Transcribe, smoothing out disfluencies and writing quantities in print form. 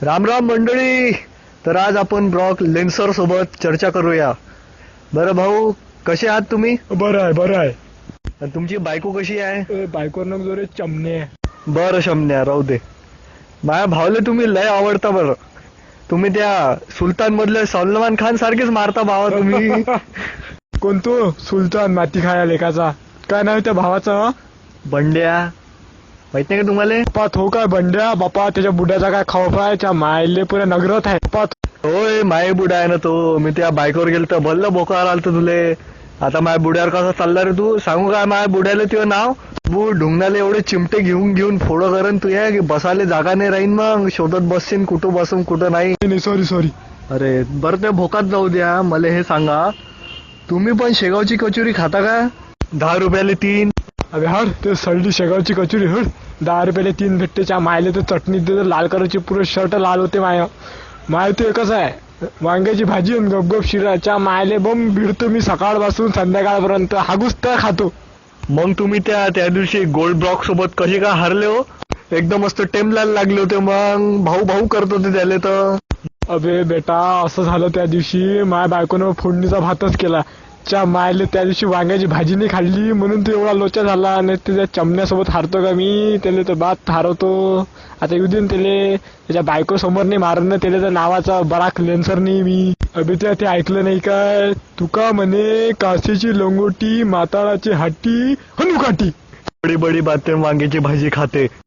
राम राम मंडळी. तर आज आपण ब्रॉक लेन्सर सोबत चर्चा करूया. बरं भाऊ, कसे आहात तुम्ही? बरं आहे बरं आहे. आणि तुमची बायको कशी आहे? बायकोर नको जोरे चमणे. बरं शमन्या, राहू दे. माझ्या भावले तुम्ही लय आवडता. बरं, तुम्ही त्या सुलतान मधले सलमान खान सारखेच मारता भावा तुम्ही. कोणतो सुलतान माती खाया लेखाचा? काय नाव त्या भावाचं? बंड्या, माहित नाही का तुम्हाला? बापा तो काय बंड्या बापा, त्याच्या बुड्याचा काय खौफ आहे? त्या मायले पुऱ्या नगरात आहे बापा. होय, माय बुडा आहे ना तो. मी त्या बायकोवर गेलो तर भल्ल बोकार आलत तुले. आता माय बुड्यावर कसा चालला रे तू? सांगू काय माय बुड्याला तुझं नाव? बू ढुंगणाले एवढे चिमटे घेऊन घेऊन फोडो करण तू या की बसाले जागा नाही राहीन. मग शोधत बसशील कुठं बसून कुठं नाही. Sorry sorry. अरे बरं, ते भोकात जाऊ द्या. मला हे सांगा, तुम्ही पण शेगावची कचोरी खाता का? 10 रुपयाले 3. अबे हड, ते सळली शेगावची कचोरी हड. 10 रुपयाला 3 भेटतेच्या मायले तर चटणी देते लाल कलरची, पुरे शर्ट लाल होते माय ते एकच आहे. वांग्याची भाजी आणि गपगप शिराच्या मायले बम भिडतो मी सकाळपासून संध्याकाळपर्यंत हागूस तर खातो. मग तुम्ही त्या दिवशी गोल्ड ब्लॉक सोबत कसे का हारले हो? एकदम मस्त टेमलायला लागले होते. मग भाऊ भाऊ करत होते त्याले तर. अबे बेटा, असं झालं त्या दिवशी माझ्या बायकोनं फोडणीचा भातच केला. च्या मायले त्या दिवशी वांग्याची भाजी नाही खाल्ली म्हणून तो एवढा लोचा झाला. आणि त्याच्या चमण्यासोबत हारतो का मी? त्याला तर बात हारवतो. आता येऊ दे ना त्याले. त्याच्या बायको समोर नाही मारण ना त्याला, तर नावाचा बराक लेन्सर नाही मी. अबे ते ऐकलं नाही काय? तुका म्हणे काशीची लंगोटी, माताळाची हाटी हनुकाटी. बडी बडी बातें वांग्याची भाजी खाते.